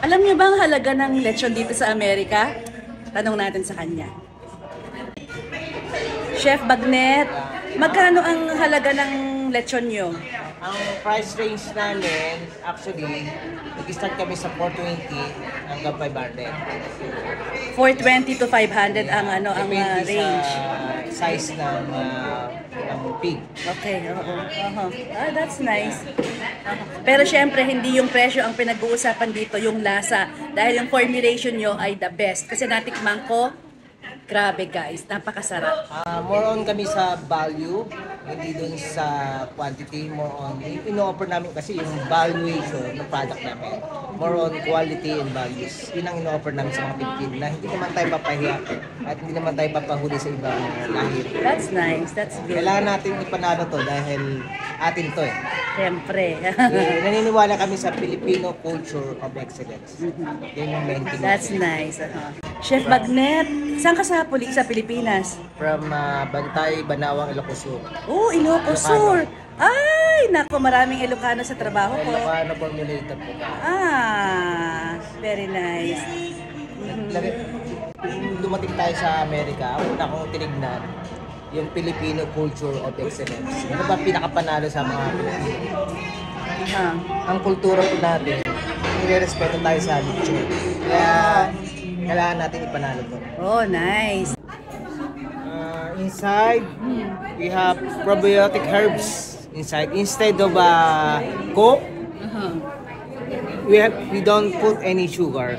Alam niyo ba ang halaga ng lechon dito sa Amerika? Tanong natin sa kanya. Chef Bagnet, magkano ang halaga ng lechon niyo? Ang price range namin, actually, nag-start kami sa 420 hanggang 500. 420 to 500 ang ang Depende range. sa size ng pig. Okay, oo. Ah, that's nice. Pero syempre, hindi yung presyo ang pinag-uusapan dito, yung lasa. Dahil yung formulation nyo ay the best. Kasi natikman ko, grabe guys, napakasarap. More on kami sa value, hindi dun sa quantity. More on, ino-offer namin kasi yung valuation ng product namin. More on quality and values. Yun ang ino-offer namin sa mga Pilipino na hindi naman tayo papahiya at hindi naman tayo papahuli sa ibang lahi. That's nice, that's good. Kailangan natin ipanalo to dahil atin to eh. Syempre. Naniniwala kami sa Filipino culture of excellence. Yan yung main thing. That's nice. Chef Bagnet, saan ka sa Pilipinas? From Bantay, Banawang, Ilocos Sur. Oh, Ilocos Sur. Ay, nako, maraming Ilocano sa trabaho ko. Ilocano formulator po ka. Very nice. Nung dumating tayo sa Amerika, ang una kong tinignan, yung Filipino culture of excellence. Ano ba pinakapanalo sa mga Pilipino? Ang kultura po natin, nire-respeto tayo sa lechon. Kaya, kailangan natin ipanalo to. Oh, nice. Inside, we have probiotic herbs inside. Instead of Coke, we don't put any sugar.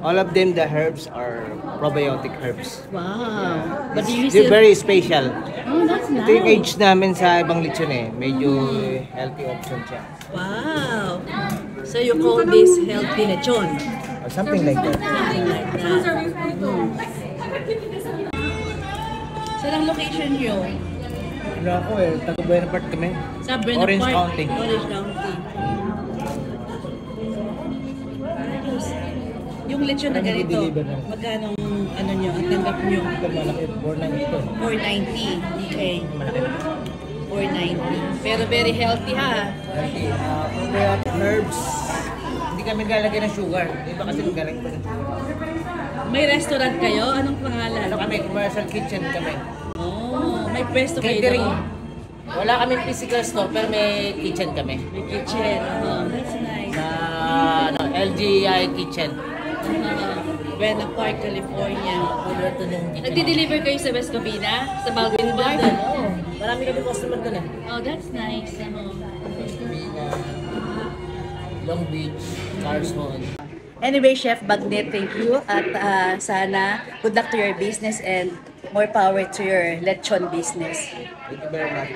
All of them, the herbs are probiotic herbs. Wow. But do you They're still... very special. Oh, that's Ito yung nice. age namin sa ibang lechon eh. Medyo healthy option siya. Wow. So you call this healthy lechon? Or something like that. Something like that. Saan ang location nyo? Wala ako eh. Taga-Buena Park kami. Sa Buena Orange Park. County. Orange County. Yung lechon na ganito, i-deliver na? magkano ano nyo, ang tanggap nyo? Ito malaki. 490 ito. 490. Okay. Malaki na. 490. Pero very healthy ha. Okay. Probiotic herbs. Hindi kami naglalagay ng sugar. Iba kasi naglalagay pa ng sugar. May restaurant kayo? Anong pangalan? Ano kami? Commercial kitchen kami. Oh, may pwesto kayo Catering. doon. Wala kami physical store pero may kitchen kami. May kitchen. Oh, that's nice. Na LGI kitchen. Buena Park, California. Ito yung kitchen. Nagdi-deliver kayo sa West Covina? Sa Baldwin Park? Oo. Marami kami customer doon eh. Oh, that's nice. Long Beach, Carson. Anyway, Chef Bagnet, thank you. At sana good luck to your business and more power to your lechon business. Thank you very much.